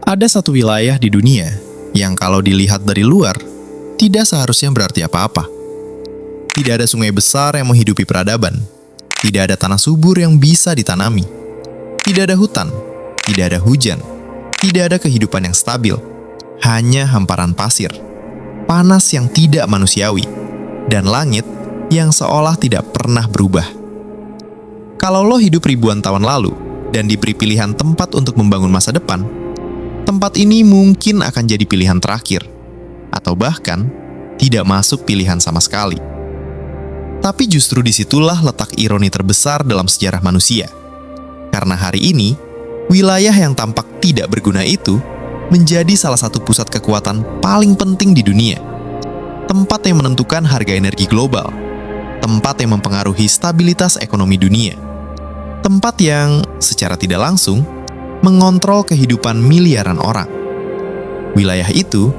Ada satu wilayah di dunia yang kalau dilihat dari luar, tidak seharusnya berarti apa-apa. Tidak ada sungai besar yang menghidupi peradaban. Tidak ada tanah subur yang bisa ditanami. Tidak ada hutan. Tidak ada hujan. Tidak ada kehidupan yang stabil. Hanya hamparan pasir. Panas yang tidak manusiawi. Dan langit yang seolah tidak pernah berubah. Kalau lo hidup ribuan tahun lalu dan diberi pilihan tempat untuk membangun masa depan, tempat ini mungkin akan jadi pilihan terakhir, atau bahkan tidak masuk pilihan sama sekali. Tapi justru disitulah letak ironi terbesar dalam sejarah manusia. Karena hari ini, wilayah yang tampak tidak berguna itu menjadi salah satu pusat kekuatan paling penting di dunia. Tempat yang menentukan harga energi global. Tempat yang mempengaruhi stabilitas ekonomi dunia. Tempat yang, secara tidak langsung, mengontrol kehidupan miliaran orang. Wilayah itu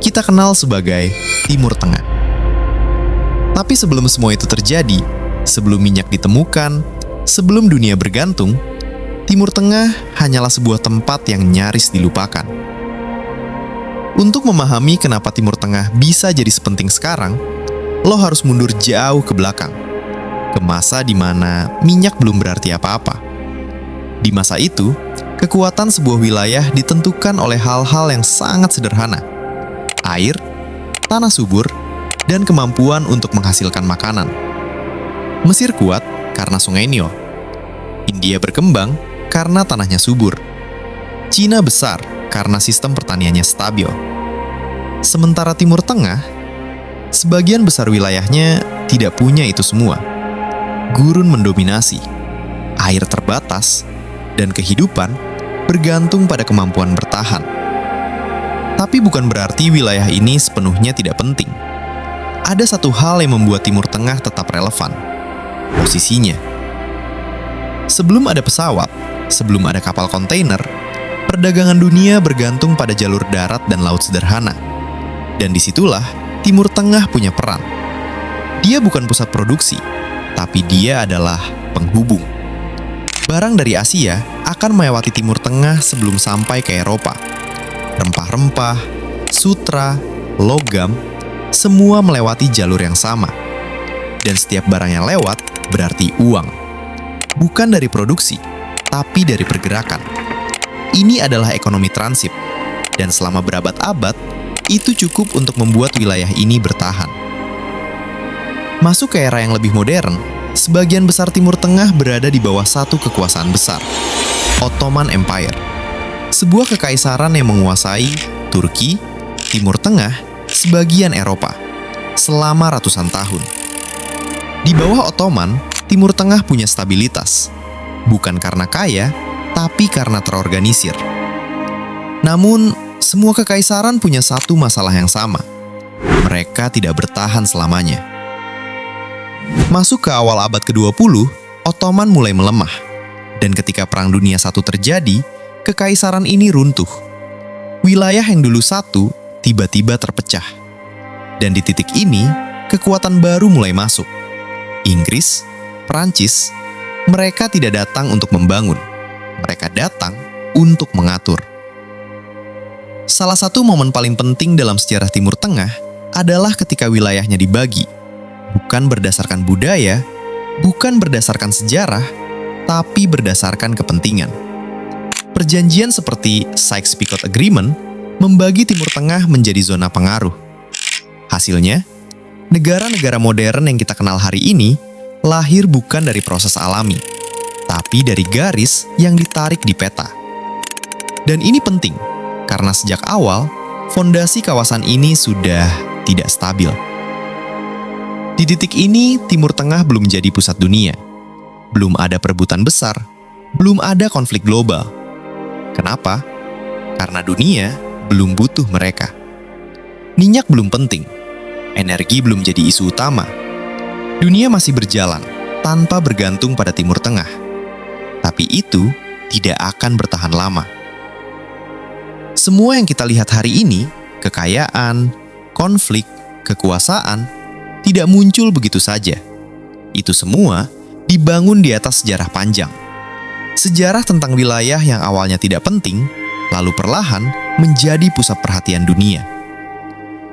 kita kenal sebagai Timur Tengah. Tapi sebelum semua itu terjadi, sebelum minyak ditemukan, sebelum dunia bergantung, Timur Tengah hanyalah sebuah tempat yang nyaris dilupakan. Untuk memahami kenapa Timur Tengah bisa jadi sepenting sekarang, lo harus mundur jauh ke belakang, ke masa di mana minyak belum berarti apa-apa. Di masa itu, kekuatan sebuah wilayah ditentukan oleh hal-hal yang sangat sederhana. Air, tanah subur, dan kemampuan untuk menghasilkan makanan. Mesir kuat karena sungai Nil. India berkembang karena tanahnya subur. Cina besar karena sistem pertaniannya stabil. Sementara Timur Tengah, sebagian besar wilayahnya tidak punya itu semua. Gurun mendominasi, air terbatas, dan kehidupan bergantung pada kemampuan bertahan. Tapi bukan berarti wilayah ini sepenuhnya tidak penting. Ada satu hal yang membuat Timur Tengah tetap relevan: posisinya. Sebelum ada pesawat, sebelum ada kapal kontainer, perdagangan dunia bergantung pada jalur darat dan laut sederhana. Dan disitulah Timur Tengah punya peran. Dia bukan pusat produksi, tapi dia adalah penghubung. Barang dari Asia akan melewati Timur Tengah sebelum sampai ke Eropa. Rempah-rempah, sutra, logam, semua melewati jalur yang sama. Dan setiap barang yang lewat berarti uang. Bukan dari produksi, tapi dari pergerakan. Ini adalah ekonomi transit, dan selama berabad-abad, itu cukup untuk membuat wilayah ini bertahan. Masuk ke era yang lebih modern, sebagian besar Timur Tengah berada di bawah satu kekuasaan besar, Ottoman Empire. Sebuah kekaisaran yang menguasai Turki, Timur Tengah, sebagian Eropa, selama ratusan tahun. Di bawah Ottoman, Timur Tengah punya stabilitas, bukan karena kaya, tapi karena terorganisir. Namun, semua kekaisaran punya satu masalah yang sama. Mereka tidak bertahan selamanya. Masuk ke awal abad ke-20, Ottoman mulai melemah. Dan ketika Perang Dunia I terjadi, kekaisaran ini runtuh. Wilayah yang dulu satu, tiba-tiba terpecah. Dan di titik ini, kekuatan baru mulai masuk. Inggris, Prancis, mereka tidak datang untuk membangun. Mereka datang untuk mengatur. Salah satu momen paling penting dalam sejarah Timur Tengah adalah ketika wilayahnya dibagi. Bukan berdasarkan budaya, bukan berdasarkan sejarah, tapi berdasarkan kepentingan. Perjanjian seperti Sykes-Picot Agreement membagi Timur Tengah menjadi zona pengaruh. Hasilnya, negara-negara modern yang kita kenal hari ini lahir bukan dari proses alami, tapi dari garis yang ditarik di peta. Dan ini penting, karena sejak awal, fondasi kawasan ini sudah tidak stabil. Di titik ini, Timur Tengah belum jadi pusat dunia. Belum ada perebutan besar, belum ada konflik global. Kenapa? Karena dunia belum butuh mereka. Minyak belum penting, energi belum jadi isu utama. Dunia masih berjalan tanpa bergantung pada Timur Tengah. Tapi itu tidak akan bertahan lama. Semua yang kita lihat hari ini, kekayaan, konflik, kekuasaan, tidak muncul begitu saja. Itu semua dibangun di atas sejarah panjang. Sejarah tentang wilayah yang awalnya tidak penting, lalu perlahan menjadi pusat perhatian dunia.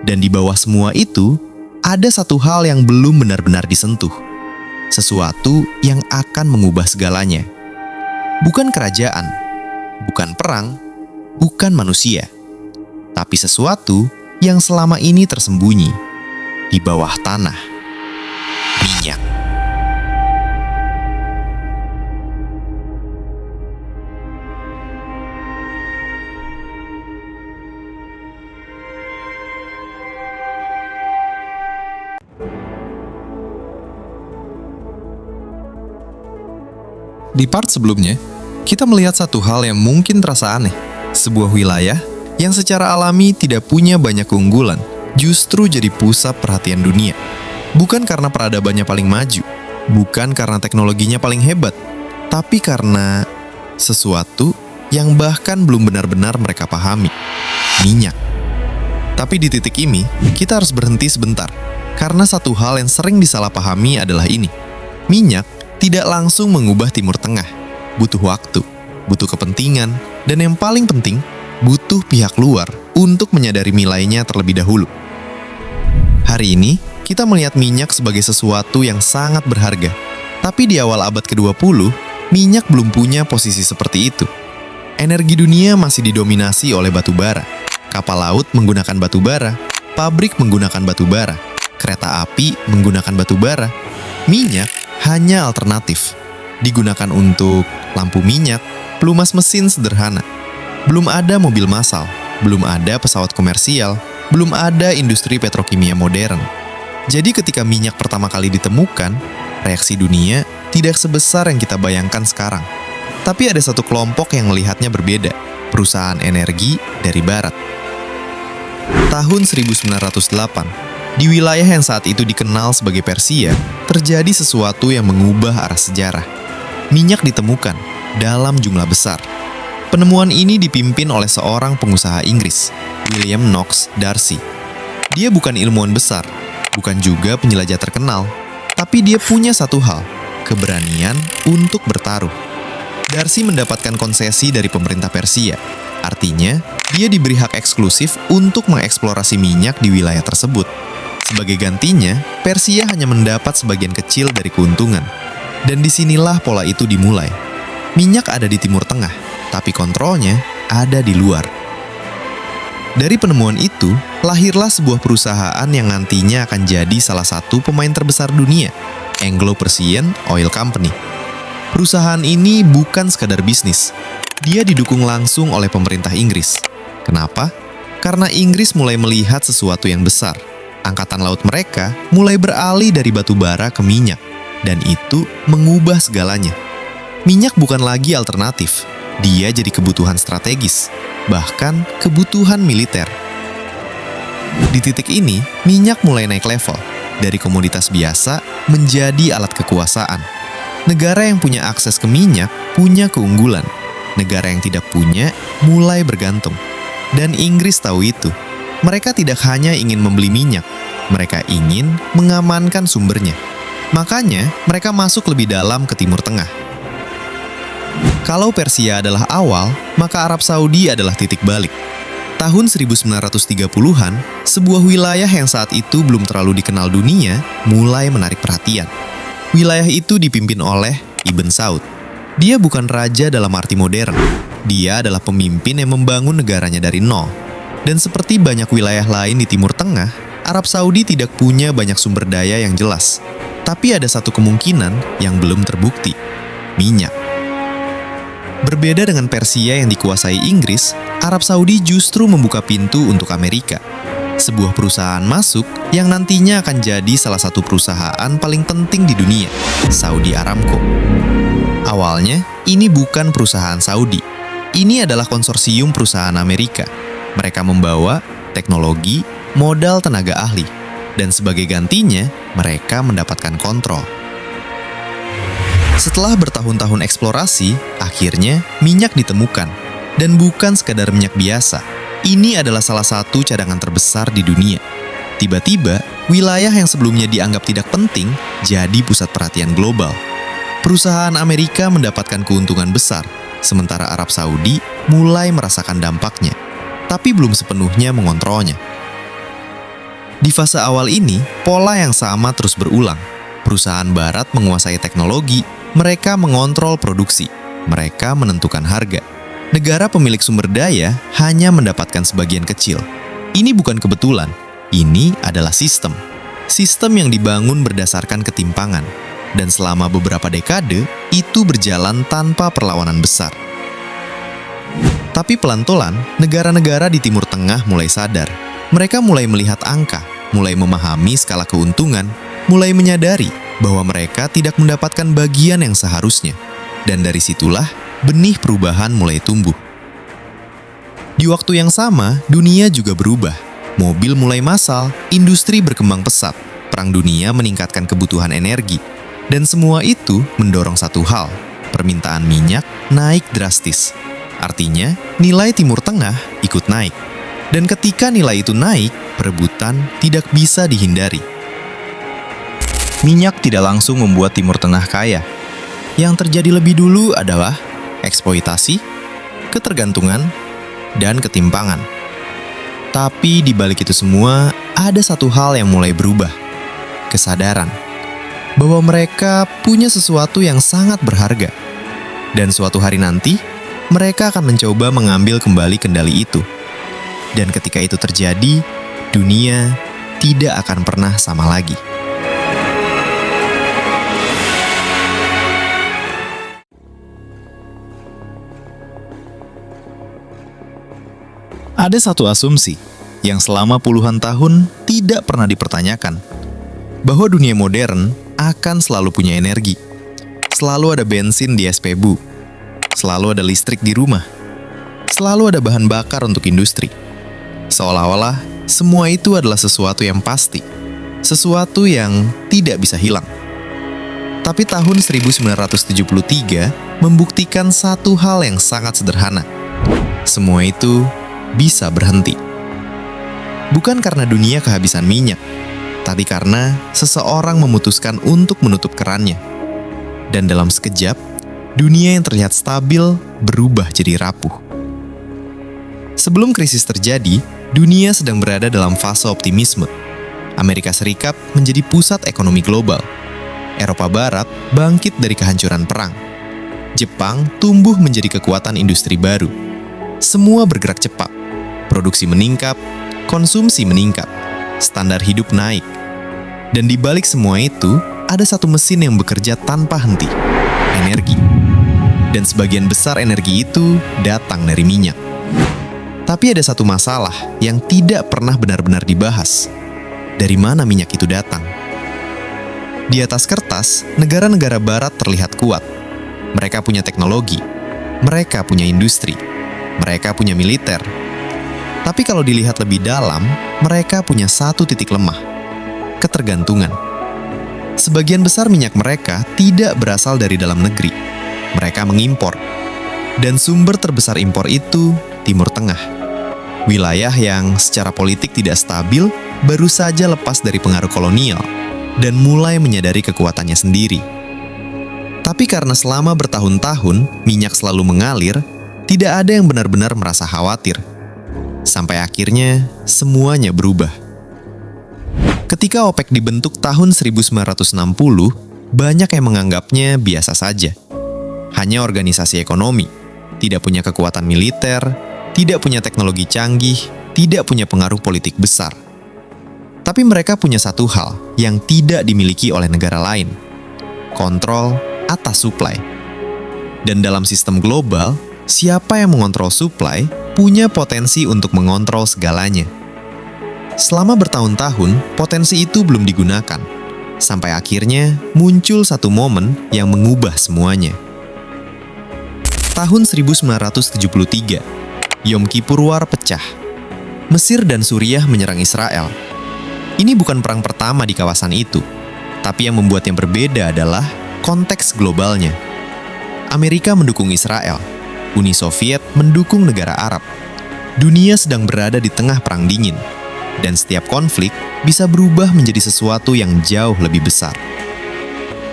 Dan di bawah semua itu, ada satu hal yang belum benar-benar disentuh. Sesuatu yang akan mengubah segalanya. Bukan kerajaan, bukan perang, bukan manusia, tapi sesuatu yang selama ini tersembunyi di bawah tanah. Minyak. Di part sebelumnya, kita melihat satu hal yang mungkin terasa aneh. Sebuah wilayah yang secara alami tidak punya banyak keunggulan, justru jadi pusat perhatian dunia. Bukan karena peradabannya paling maju, bukan karena teknologinya paling hebat, tapi karena sesuatu yang bahkan belum benar-benar mereka pahami. Minyak. Tapi di titik ini, kita harus berhenti sebentar, karena satu hal yang sering disalahpahami adalah ini. Minyak tidak langsung mengubah Timur Tengah. Butuh waktu, butuh kepentingan, dan yang paling penting, butuh pihak luar untuk menyadari nilainya terlebih dahulu. Hari ini, kita melihat minyak sebagai sesuatu yang sangat berharga. Tapi di awal abad ke-20, minyak belum punya posisi seperti itu. Energi dunia masih didominasi oleh batu bara. Kapal laut menggunakan batu bara, pabrik menggunakan batu bara, kereta api menggunakan batu bara. Minyak hanya alternatif. Digunakan untuk lampu minyak, pelumas mesin sederhana. Belum ada mobil massal, belum ada pesawat komersial, belum ada industri petrokimia modern. Jadi ketika minyak pertama kali ditemukan, reaksi dunia tidak sebesar yang kita bayangkan sekarang. Tapi ada satu kelompok yang melihatnya berbeda, perusahaan energi dari barat. Tahun 1908, di wilayah yang saat itu dikenal sebagai Persia, terjadi sesuatu yang mengubah arah sejarah. Minyak ditemukan dalam jumlah besar. Penemuan ini dipimpin oleh seorang pengusaha Inggris, William Knox Darcy. Dia bukan ilmuwan besar, bukan juga penjelajah terkenal, tapi dia punya satu hal, keberanian untuk bertaruh. Darcy mendapatkan konsesi dari pemerintah Persia. Artinya, dia diberi hak eksklusif untuk mengeksplorasi minyak di wilayah tersebut. Sebagai gantinya, Persia hanya mendapat sebagian kecil dari keuntungan. Dan disinilah pola itu dimulai. Minyak ada di Timur Tengah, tapi kontrolnya ada di luar. Dari penemuan itu, lahirlah sebuah perusahaan yang nantinya akan jadi salah satu pemain terbesar dunia, Anglo-Persian Oil Company. Perusahaan ini bukan sekadar bisnis. Dia didukung langsung oleh pemerintah Inggris. Kenapa? Karena Inggris mulai melihat sesuatu yang besar. Angkatan laut mereka mulai beralih dari batu bara ke minyak, dan itu mengubah segalanya. Minyak bukan lagi alternatif, dia jadi kebutuhan strategis, bahkan kebutuhan militer. Di titik ini, minyak mulai naik level, dari komoditas biasa menjadi alat kekuasaan. Negara yang punya akses ke minyak punya keunggulan, negara yang tidak punya mulai bergantung. Dan Inggris tahu itu. Mereka tidak hanya ingin membeli minyak, mereka ingin mengamankan sumbernya. Makanya, mereka masuk lebih dalam ke Timur Tengah. Kalau Persia adalah awal, maka Arab Saudi adalah titik balik. Tahun 1930-an, sebuah wilayah yang saat itu belum terlalu dikenal dunia mulai menarik perhatian. Wilayah itu dipimpin oleh Ibn Saud. Dia bukan raja dalam arti modern. Dia adalah pemimpin yang membangun negaranya dari nol. Dan seperti banyak wilayah lain di Timur Tengah, Arab Saudi tidak punya banyak sumber daya yang jelas. Tapi ada satu kemungkinan yang belum terbukti, minyak. Berbeda dengan Persia yang dikuasai Inggris, Arab Saudi justru membuka pintu untuk Amerika. Sebuah perusahaan masuk yang nantinya akan jadi salah satu perusahaan paling penting di dunia, Saudi Aramco. Awalnya, ini bukan perusahaan Saudi. Ini adalah konsorsium perusahaan Amerika. Mereka membawa teknologi, modal tenaga ahli, dan sebagai gantinya, mereka mendapatkan kontrol. Setelah bertahun-tahun eksplorasi, akhirnya minyak ditemukan. Dan bukan sekadar minyak biasa. Ini adalah salah satu cadangan terbesar di dunia. Tiba-tiba, wilayah yang sebelumnya dianggap tidak penting jadi pusat perhatian global. Perusahaan Amerika mendapatkan keuntungan besar, sementara Arab Saudi mulai merasakan dampaknya, tapi belum sepenuhnya mengontrolnya. Di fase awal ini, pola yang sama terus berulang. Perusahaan barat menguasai teknologi, mereka mengontrol produksi, mereka menentukan harga. Negara pemilik sumber daya hanya mendapatkan sebagian kecil. Ini bukan kebetulan, ini adalah sistem. Sistem yang dibangun berdasarkan ketimpangan, dan selama beberapa dekade, itu berjalan tanpa perlawanan besar. Tapi pelan-pelan, negara-negara di Timur Tengah mulai sadar. Mereka mulai melihat angka, mulai memahami skala keuntungan, mulai menyadari bahwa mereka tidak mendapatkan bagian yang seharusnya. Dan dari situlah, benih perubahan mulai tumbuh. Di waktu yang sama, dunia juga berubah. Mobil mulai massal, industri berkembang pesat, perang dunia meningkatkan kebutuhan energi. Dan semua itu mendorong satu hal, permintaan minyak naik drastis. Artinya, nilai Timur Tengah ikut naik. Dan ketika nilai itu naik, perebutan tidak bisa dihindari. Minyak tidak langsung membuat Timur Tengah kaya. Yang terjadi lebih dulu adalah eksploitasi, ketergantungan, dan ketimpangan. Tapi di balik itu semua, ada satu hal yang mulai berubah. Kesadaran bahwa mereka punya sesuatu yang sangat berharga. Dan suatu hari nanti, mereka akan mencoba mengambil kembali kendali itu. Dan ketika itu terjadi, dunia tidak akan pernah sama lagi. Ada satu asumsi yang selama puluhan tahun tidak pernah dipertanyakan, bahwa dunia modern akan selalu punya energi. Selalu ada bensin di SPBU, selalu ada listrik di rumah, selalu ada bahan bakar untuk industri. Seolah-olah semua itu adalah sesuatu yang pasti, sesuatu yang tidak bisa hilang. Tapi tahun 1973 membuktikan satu hal yang sangat sederhana. Semua itu bisa berhenti. Bukan karena dunia kehabisan minyak, tapi karena seseorang memutuskan untuk menutup kerannya. Dan dalam sekejap, dunia yang terlihat stabil berubah jadi rapuh. Sebelum krisis terjadi, dunia sedang berada dalam fase optimisme. Amerika Serikat menjadi pusat ekonomi global. Eropa Barat bangkit dari kehancuran perang. Jepang tumbuh menjadi kekuatan industri baru. Semua bergerak cepat. Produksi meningkat, konsumsi meningkat, standar hidup naik. Dan di balik semua itu, ada satu mesin yang bekerja tanpa henti, energi. Dan sebagian besar energi itu datang dari minyak. Tapi ada satu masalah yang tidak pernah benar-benar dibahas. Dari mana minyak itu datang? Di atas kertas, negara-negara barat terlihat kuat. Mereka punya teknologi, mereka punya industri, mereka punya militer. Tapi kalau dilihat lebih dalam, mereka punya satu titik lemah, ketergantungan. Sebagian besar minyak mereka tidak berasal dari dalam negeri. Mereka mengimpor. Dan sumber terbesar impor itu Timur Tengah. Wilayah yang secara politik tidak stabil, baru saja lepas dari pengaruh kolonial, dan mulai menyadari kekuatannya sendiri. Tapi karena selama bertahun-tahun minyak selalu mengalir, tidak ada yang benar-benar merasa khawatir. Sampai akhirnya, semuanya berubah. Ketika OPEC dibentuk tahun 1960, banyak yang menganggapnya biasa saja. Hanya organisasi ekonomi, tidak punya kekuatan militer, tidak punya teknologi canggih, tidak punya pengaruh politik besar. Tapi mereka punya satu hal yang tidak dimiliki oleh negara lain, kontrol atas supply. Dan dalam sistem global, siapa yang mengontrol supply punya potensi untuk mengontrol segalanya. Selama bertahun-tahun, potensi itu belum digunakan. Sampai akhirnya muncul satu momen yang mengubah semuanya. Tahun 1973, Yom Kippur War pecah. Mesir dan Suriah menyerang Israel. Ini bukan perang pertama di kawasan itu, tapi yang membuat yang berbeda adalah konteks globalnya. Amerika mendukung Israel, Uni Soviet mendukung negara Arab. Dunia sedang berada di tengah perang dingin, dan setiap konflik bisa berubah menjadi sesuatu yang jauh lebih besar.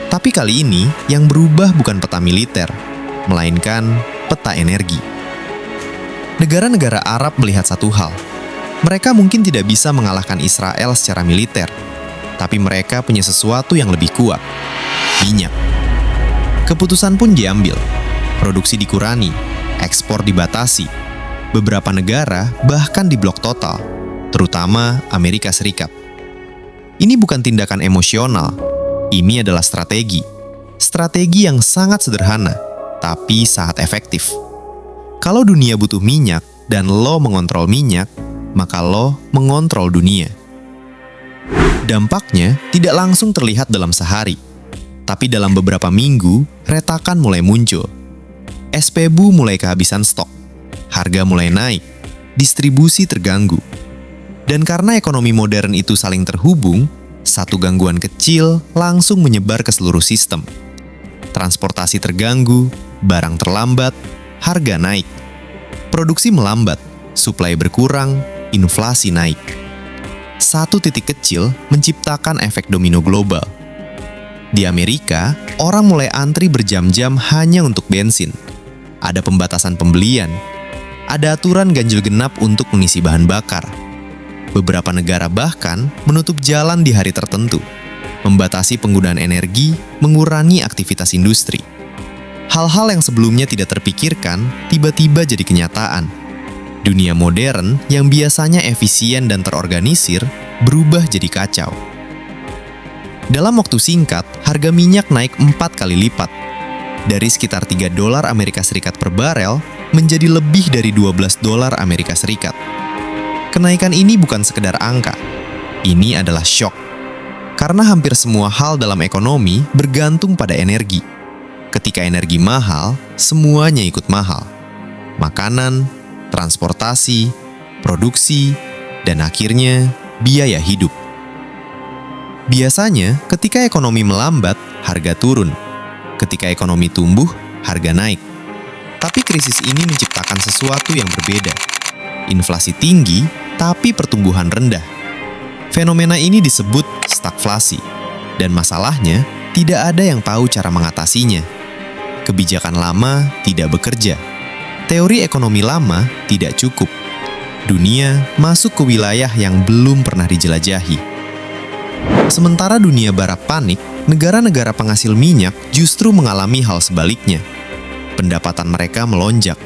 Tapi kali ini, yang berubah bukan peta militer, melainkan peta energi. Negara-negara Arab melihat satu hal. Mereka mungkin tidak bisa mengalahkan Israel secara militer, tapi mereka punya sesuatu yang lebih kuat, minyak. Keputusan pun diambil, produksi dikurangi, ekspor dibatasi. Beberapa negara bahkan diblok total, terutama Amerika Serikat. Ini bukan tindakan emosional, ini adalah strategi. Strategi yang sangat sederhana, tapi sangat efektif. Kalau dunia butuh minyak dan lo mengontrol minyak, maka lo mengontrol dunia. Dampaknya tidak langsung terlihat dalam sehari, tapi dalam beberapa minggu, retakan mulai muncul. SPBU mulai kehabisan stok, harga mulai naik, distribusi terganggu. Dan karena ekonomi modern itu saling terhubung, satu gangguan kecil langsung menyebar ke seluruh sistem. Transportasi terganggu, barang terlambat, harga naik. Produksi melambat, suplai berkurang, inflasi naik. Satu titik kecil menciptakan efek domino global. Di Amerika, orang mulai antri berjam-jam hanya untuk bensin. Ada pembatasan pembelian. Ada aturan ganjil genap untuk mengisi bahan bakar. Beberapa negara bahkan menutup jalan di hari tertentu, membatasi penggunaan energi, mengurangi aktivitas industri. Hal-hal yang sebelumnya tidak terpikirkan tiba-tiba jadi kenyataan. Dunia modern yang biasanya efisien dan terorganisir berubah jadi kacau. Dalam waktu singkat, harga minyak naik 4 kali lipat. Dari sekitar $3 Amerika Serikat per barel menjadi lebih dari $12 Amerika Serikat. Kenaikan ini bukan sekedar angka. Ini adalah syok. Karena hampir semua hal dalam ekonomi bergantung pada energi. Ketika energi mahal, semuanya ikut mahal. Makanan, transportasi, produksi, dan akhirnya biaya hidup. Biasanya, ketika ekonomi melambat, harga turun. Ketika ekonomi tumbuh, harga naik. Tapi krisis ini menciptakan sesuatu yang berbeda. Inflasi tinggi, tapi pertumbuhan rendah. Fenomena ini disebut stagflasi. Dan masalahnya, tidak ada yang tahu cara mengatasinya. Kebijakan lama tidak bekerja. Teori ekonomi lama tidak cukup. Dunia masuk ke wilayah yang belum pernah dijelajahi. Sementara dunia barat panik, negara-negara penghasil minyak justru mengalami hal sebaliknya. Pendapatan mereka melonjak,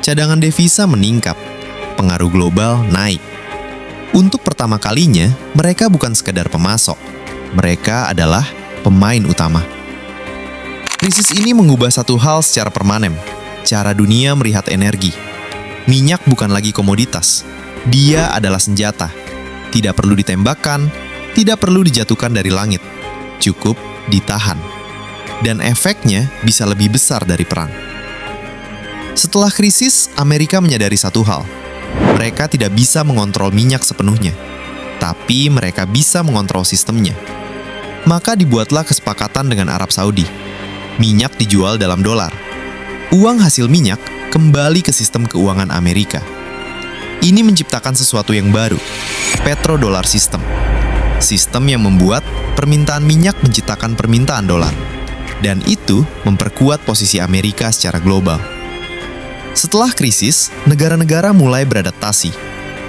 cadangan devisa meningkat, pengaruh global naik. Untuk pertama kalinya, mereka bukan sekadar pemasok, mereka adalah pemain utama. Krisis ini mengubah satu hal secara permanen, cara dunia melihat energi. Minyak bukan lagi komoditas, dia adalah senjata. Tidak perlu ditembakkan, tidak perlu dijatuhkan dari langit, cukup ditahan. Dan efeknya bisa lebih besar dari perang. Setelah krisis, Amerika menyadari satu hal. Mereka tidak bisa mengontrol minyak sepenuhnya, tapi mereka bisa mengontrol sistemnya. Maka dibuatlah kesepakatan dengan Arab Saudi. Minyak dijual dalam dolar. Uang hasil minyak kembali ke sistem keuangan Amerika. Ini menciptakan sesuatu yang baru, petrodollar system. Sistem yang membuat permintaan minyak menciptakan permintaan dolar. Dan itu memperkuat posisi Amerika secara global. Setelah krisis, negara-negara mulai beradaptasi.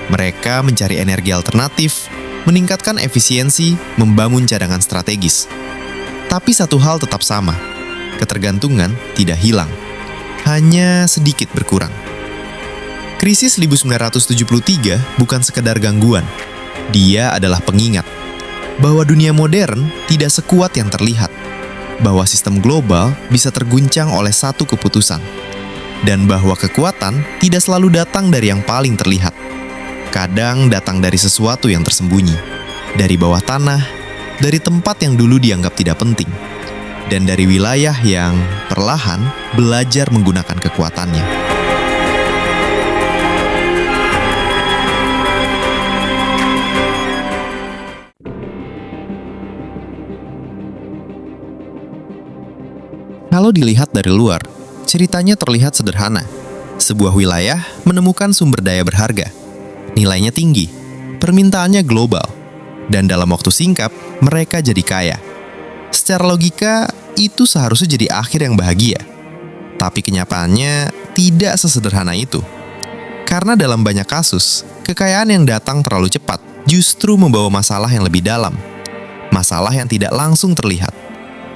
Mereka mencari energi alternatif, meningkatkan efisiensi, membangun cadangan strategis. Tapi satu hal tetap sama, ketergantungan tidak hilang, hanya sedikit berkurang. Krisis 1973 bukan sekedar gangguan, dia adalah pengingat bahwa dunia modern tidak sekuat yang terlihat, bahwa sistem global bisa terguncang oleh satu keputusan, dan bahwa kekuatan tidak selalu datang dari yang paling terlihat. Kadang datang dari sesuatu yang tersembunyi, dari bawah tanah, dari tempat yang dulu dianggap tidak penting, dan dari wilayah yang perlahan belajar menggunakan kekuatannya. Kalau dilihat dari luar, ceritanya terlihat sederhana. Sebuah wilayah menemukan sumber daya berharga, nilainya tinggi, permintaannya global, dan dalam waktu singkat, mereka jadi kaya. Secara logika, itu seharusnya jadi akhir yang bahagia. Tapi kenyataannya tidak sesederhana itu. Karena dalam banyak kasus, kekayaan yang datang terlalu cepat justru membawa masalah yang lebih dalam. Masalah yang tidak langsung terlihat.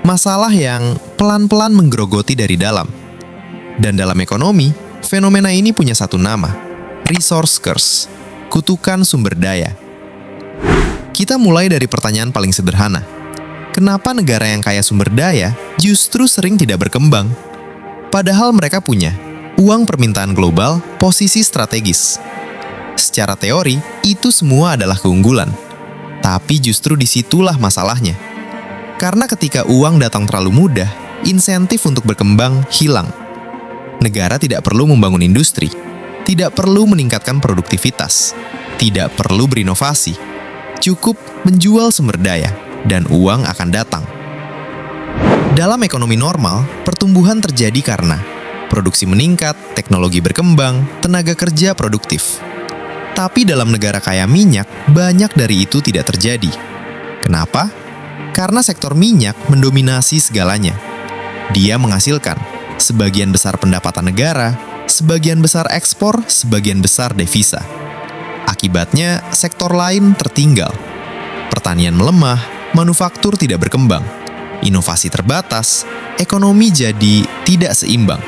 Masalah yang pelan-pelan menggerogoti dari dalam. Dan dalam ekonomi, fenomena ini punya satu nama, resource curse, kutukan sumber daya. Kita mulai dari pertanyaan paling sederhana. Kenapa negara yang kaya sumber daya justru sering tidak berkembang? Padahal mereka punya uang permintaan global, posisi strategis. Secara teori, itu semua adalah keunggulan. Tapi justru disitulah masalahnya. Karena ketika uang datang terlalu mudah, insentif untuk berkembang hilang. Negara tidak perlu membangun industri, tidak perlu meningkatkan produktivitas, tidak perlu berinovasi. Cukup menjual sumber daya, dan uang akan datang. Dalam ekonomi normal, pertumbuhan terjadi karena produksi meningkat, teknologi berkembang, tenaga kerja produktif. Tapi dalam negara kaya minyak, banyak dari itu tidak terjadi. Kenapa? Karena sektor minyak mendominasi segalanya. Dia menghasilkan sebagian besar pendapatan negara, sebagian besar ekspor, sebagian besar devisa. Akibatnya, sektor lain tertinggal. Pertanian melemah, manufaktur tidak berkembang, inovasi terbatas, ekonomi jadi tidak seimbang.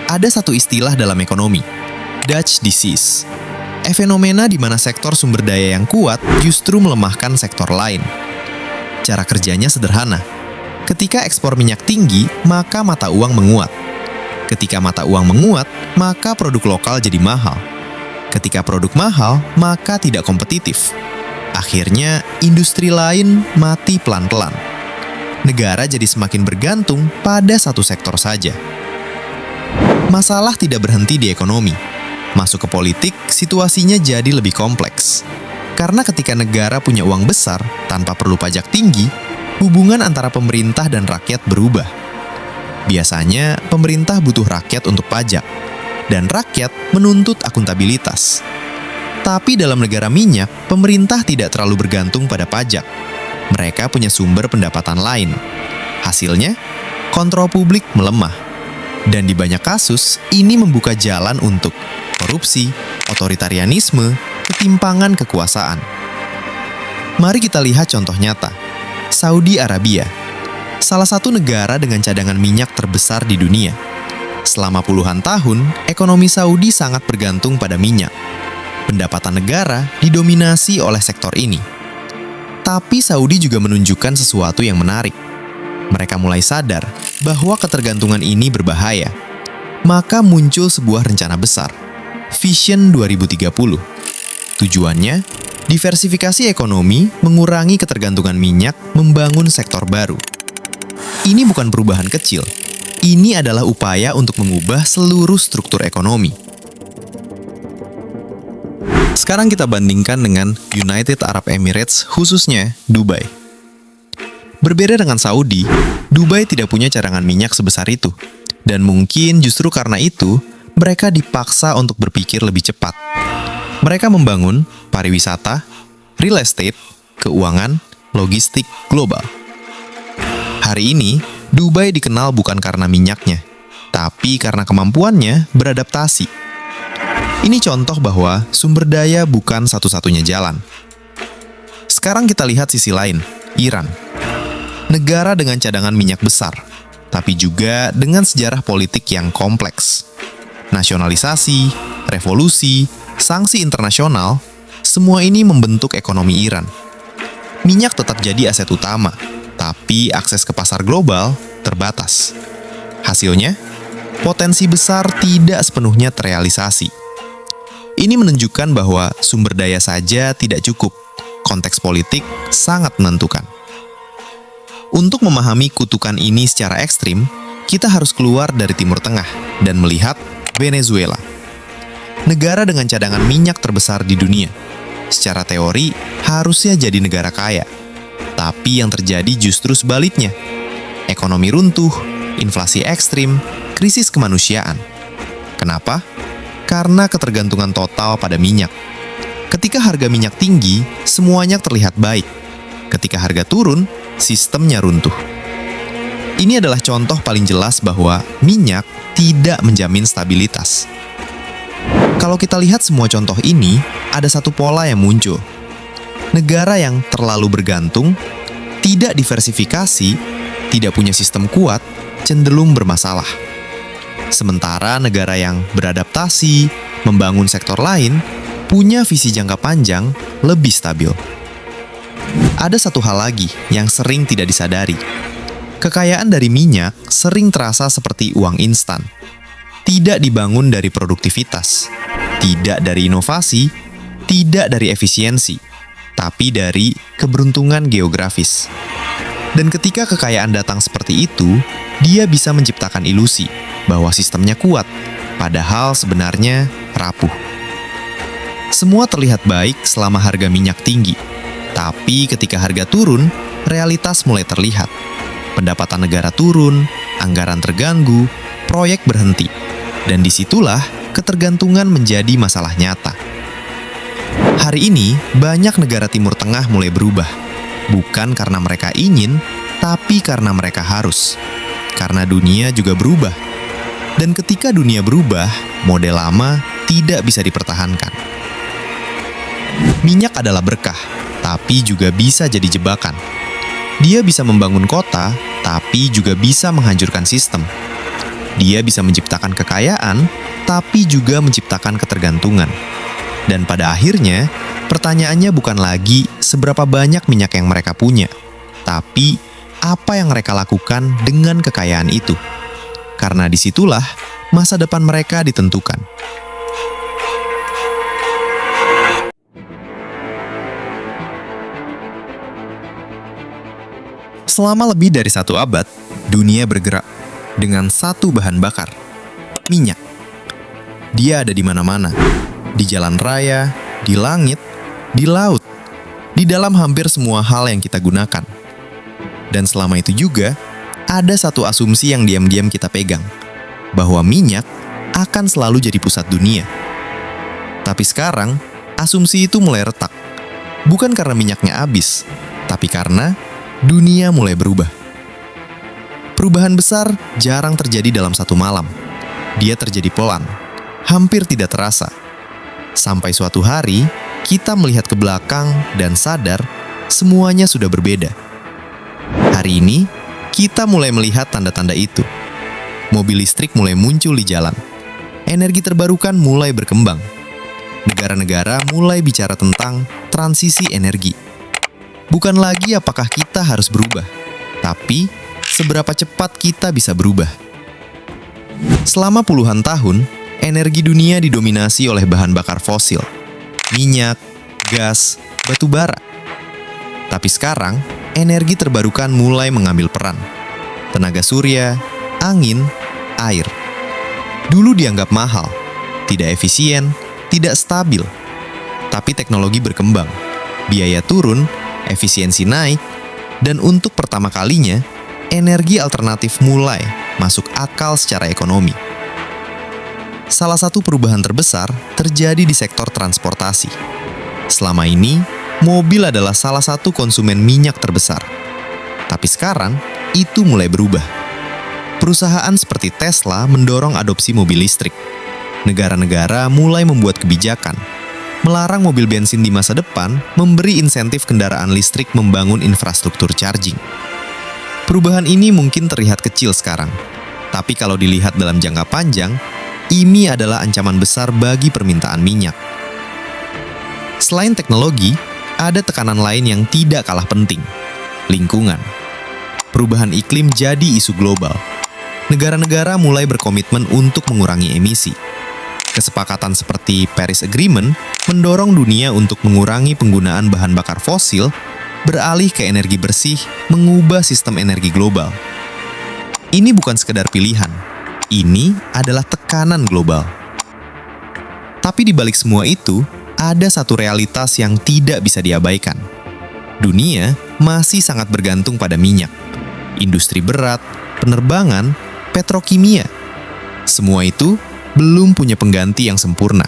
Ada satu istilah dalam ekonomi, Dutch disease. Fenomena di mana sektor sumber daya yang kuat justru melemahkan sektor lain. Cara kerjanya sederhana. Ketika ekspor minyak tinggi, maka mata uang menguat. Ketika mata uang menguat, maka produk lokal jadi mahal. Ketika produk mahal, maka tidak kompetitif. Akhirnya, industri lain mati pelan-pelan. Negara jadi semakin bergantung pada satu sektor saja. Masalah tidak berhenti di ekonomi. Masuk ke politik, situasinya jadi lebih kompleks. Karena ketika negara punya uang besar tanpa perlu pajak tinggi, hubungan antara pemerintah dan rakyat berubah. Biasanya, pemerintah butuh rakyat untuk pajak, dan rakyat menuntut akuntabilitas. Tapi dalam negara minyak, pemerintah tidak terlalu bergantung pada pajak. Mereka punya sumber pendapatan lain. Hasilnya, kontrol publik melemah. Dan di banyak kasus, ini membuka jalan untuk korupsi, otoritarianisme, ketimpangan kekuasaan. Mari kita lihat contoh nyata. Saudi Arabia, salah satu negara dengan cadangan minyak terbesar di dunia. Selama puluhan tahun, ekonomi Saudi sangat bergantung pada minyak. Pendapatan negara didominasi oleh sektor ini. Tapi Saudi juga menunjukkan sesuatu yang menarik. Mereka mulai sadar bahwa ketergantungan ini berbahaya. Maka muncul sebuah rencana besar, Vision 2030. Tujuannya, diversifikasi ekonomi, mengurangi ketergantungan minyak, membangun sektor baru. Ini bukan perubahan kecil. Ini adalah upaya untuk mengubah seluruh struktur ekonomi. Sekarang kita bandingkan dengan United Arab Emirates, khususnya Dubai. Berbeda dengan Saudi, Dubai tidak punya cadangan minyak sebesar itu. Dan mungkin justru karena itu, mereka dipaksa untuk berpikir lebih cepat. Mereka membangun pariwisata, real estate, keuangan, logistik global. Hari ini, Dubai dikenal bukan karena minyaknya, tapi karena kemampuannya beradaptasi. Ini contoh bahwa sumber daya bukan satu-satunya jalan. Sekarang kita lihat sisi lain, Iran. Negara dengan cadangan minyak besar, tapi juga dengan sejarah politik yang kompleks. Nasionalisasi, revolusi, sanksi internasional, semua ini membentuk ekonomi Iran. Minyak tetap jadi aset utama, tapi akses ke pasar global terbatas. Hasilnya, potensi besar tidak sepenuhnya terrealisasi. Ini menunjukkan bahwa sumber daya saja tidak cukup. Konteks politik sangat menentukan. Untuk memahami kutukan ini secara ekstrim, kita harus keluar dari Timur Tengah dan melihat Venezuela. Negara dengan cadangan minyak terbesar di dunia. Secara teori, harusnya jadi negara kaya. Tapi yang terjadi justru sebaliknya. Ekonomi runtuh, inflasi ekstrim, krisis kemanusiaan. Kenapa? Karena ketergantungan total pada minyak. Ketika harga minyak tinggi, semuanya terlihat baik. Ketika harga turun, sistemnya runtuh. Ini adalah contoh paling jelas bahwa minyak tidak menjamin stabilitas. Kalau kita lihat semua contoh ini, ada satu pola yang muncul. Negara yang terlalu bergantung, tidak diversifikasi, tidak punya sistem kuat, cenderung bermasalah. Sementara negara yang beradaptasi, membangun sektor lain, punya visi jangka panjang, lebih stabil. Ada satu hal lagi yang sering tidak disadari. Kekayaan dari minyak sering terasa seperti uang instan. Tidak dibangun dari produktivitas, tidak dari inovasi, tidak dari efisiensi, tapi dari keberuntungan geografis. Dan ketika kekayaan datang seperti itu, dia bisa menciptakan ilusi bahwa sistemnya kuat, padahal sebenarnya rapuh. Semua terlihat baik selama harga minyak tinggi, tapi ketika harga turun, realitas mulai terlihat. Pendapatan negara turun, anggaran terganggu, proyek berhenti, dan disitulah ketergantungan menjadi masalah nyata. Hari ini, banyak negara Timur Tengah mulai berubah, bukan karena mereka ingin, tapi karena mereka harus. Karena dunia juga berubah. Dan ketika dunia berubah, model lama tidak bisa dipertahankan. Minyak adalah berkah, tapi juga bisa jadi jebakan. Dia bisa membangun kota, tapi juga bisa menghancurkan sistem. Dia bisa menciptakan kekayaan, tapi juga menciptakan ketergantungan. Dan pada akhirnya, pertanyaannya bukan lagi seberapa banyak minyak yang mereka punya, tapi apa yang mereka lakukan dengan kekayaan itu. Karena disitulah masa depan mereka ditentukan. Selama lebih dari 1 abad, dunia bergerak dengan satu bahan bakar, minyak. Dia ada di mana-mana, di jalan raya, di langit, di laut, di dalam hampir semua hal yang kita gunakan. Dan selama itu juga, ada satu asumsi yang diam-diam kita pegang, bahwa minyak akan selalu jadi pusat dunia. Tapi sekarang, asumsi itu mulai retak. Bukan karena minyaknya habis, tapi karena dunia mulai berubah. Perubahan besar jarang terjadi dalam satu malam. Dia terjadi pelan, hampir tidak terasa. Sampai suatu hari, kita melihat ke belakang dan sadar semuanya sudah berbeda. Hari ini, kita mulai melihat tanda-tanda itu. Mobil listrik mulai muncul di jalan. Energi terbarukan mulai berkembang. Negara-negara mulai bicara tentang transisi energi. Bukan lagi apakah kita harus berubah, tapi seberapa cepat kita bisa berubah. Selama puluhan tahun, energi dunia didominasi oleh bahan bakar fosil, minyak, gas, batu bara. Tapi sekarang, energi terbarukan mulai mengambil peran. Tenaga surya, angin, air. Dulu dianggap mahal, tidak efisien, tidak stabil. Tapi teknologi berkembang, biaya turun, efisiensi naik, dan untuk pertama kalinya, energi alternatif mulai masuk akal secara ekonomi. Salah satu perubahan terbesar terjadi di sektor transportasi. Selama ini, mobil adalah salah satu konsumen minyak terbesar. Tapi sekarang, itu mulai berubah. Perusahaan seperti Tesla mendorong adopsi mobil listrik. Negara-negara mulai membuat kebijakan melarang mobil bensin di masa depan, memberi insentif kendaraan listrik membangun infrastruktur charging. Perubahan ini mungkin terlihat kecil sekarang, tapi kalau dilihat dalam jangka panjang, ini adalah ancaman besar bagi permintaan minyak. Selain teknologi, ada tekanan lain yang tidak kalah penting, lingkungan. Perubahan iklim jadi isu global. Negara-negara mulai berkomitmen untuk mengurangi emisi. Kesepakatan seperti Paris Agreement mendorong dunia untuk mengurangi penggunaan bahan bakar fosil, beralih ke energi bersih, mengubah sistem energi global. Ini bukan sekedar pilihan, ini adalah tekanan global. Tapi di balik semua itu, ada satu realitas yang tidak bisa diabaikan. Dunia masih sangat bergantung pada minyak, industri berat, penerbangan, petrokimia. Semua itu belum punya pengganti yang sempurna.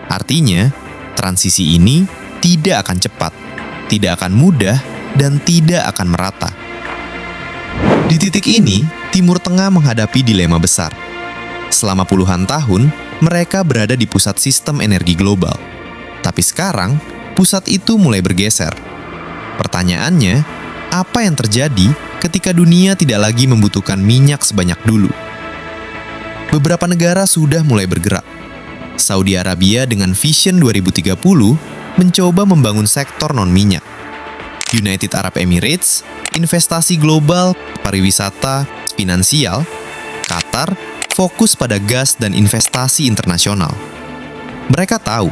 Artinya, transisi ini tidak akan cepat, tidak akan mudah, dan tidak akan merata. Di titik ini, Timur Tengah menghadapi dilema besar. Selama puluhan tahun, mereka berada di pusat sistem energi global. Tapi sekarang, pusat itu mulai bergeser. Pertanyaannya, apa yang terjadi ketika dunia tidak lagi membutuhkan minyak sebanyak dulu? Beberapa negara sudah mulai bergerak. Saudi Arabia dengan Vision 2030 mencoba membangun sektor non-minyak. United Arab Emirates, investasi global, pariwisata, finansial. Qatar, fokus pada gas dan investasi internasional. Mereka tahu,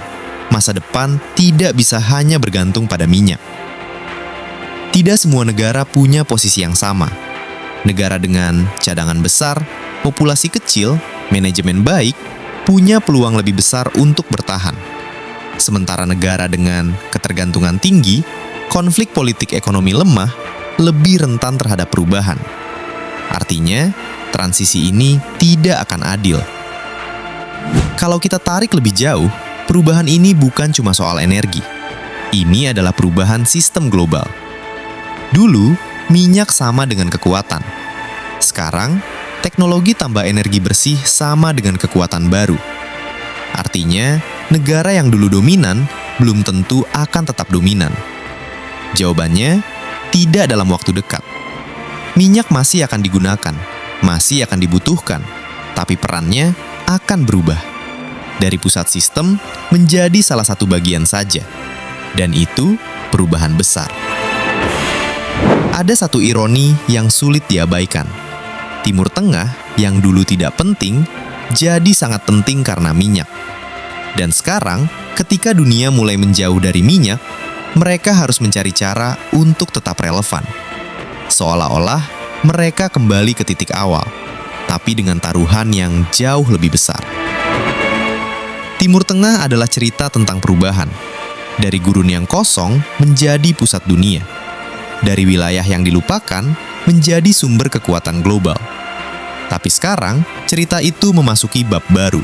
masa depan tidak bisa hanya bergantung pada minyak. Tidak semua negara punya posisi yang sama. Negara dengan cadangan besar, populasi kecil, manajemen baik, punya peluang lebih besar untuk bertahan. Sementara negara dengan ketergantungan tinggi, konflik politik ekonomi lemah, lebih rentan terhadap perubahan. Artinya, transisi ini tidak akan adil. Kalau kita tarik lebih jauh, perubahan ini bukan cuma soal energi. Ini adalah perubahan sistem global. Dulu, minyak sama dengan kekuatan. Sekarang, teknologi tambah energi bersih sama dengan kekuatan baru. Artinya, negara yang dulu dominan belum tentu akan tetap dominan. Jawabannya, tidak dalam waktu dekat. Minyak masih akan digunakan, masih akan dibutuhkan, tapi perannya akan berubah. Dari pusat sistem menjadi salah satu bagian saja. Dan itu perubahan besar. Ada satu ironi yang sulit diabaikan. Timur Tengah yang dulu tidak penting, jadi sangat penting karena minyak. Dan sekarang, ketika dunia mulai menjauh dari minyak, mereka harus mencari cara untuk tetap relevan. Seolah-olah mereka kembali ke titik awal, tapi dengan taruhan yang jauh lebih besar. Timur Tengah adalah cerita tentang perubahan. Dari gurun yang kosong menjadi pusat dunia. Dari wilayah yang dilupakan menjadi sumber kekuatan global. Tapi sekarang, cerita itu memasuki bab baru.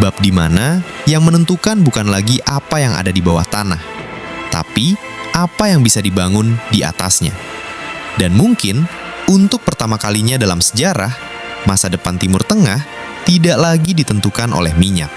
Bab di mana yang menentukan bukan lagi apa yang ada di bawah tanah, tapi apa yang bisa dibangun di atasnya. Dan mungkin, untuk pertama kalinya dalam sejarah, masa depan Timur Tengah tidak lagi ditentukan oleh minyak.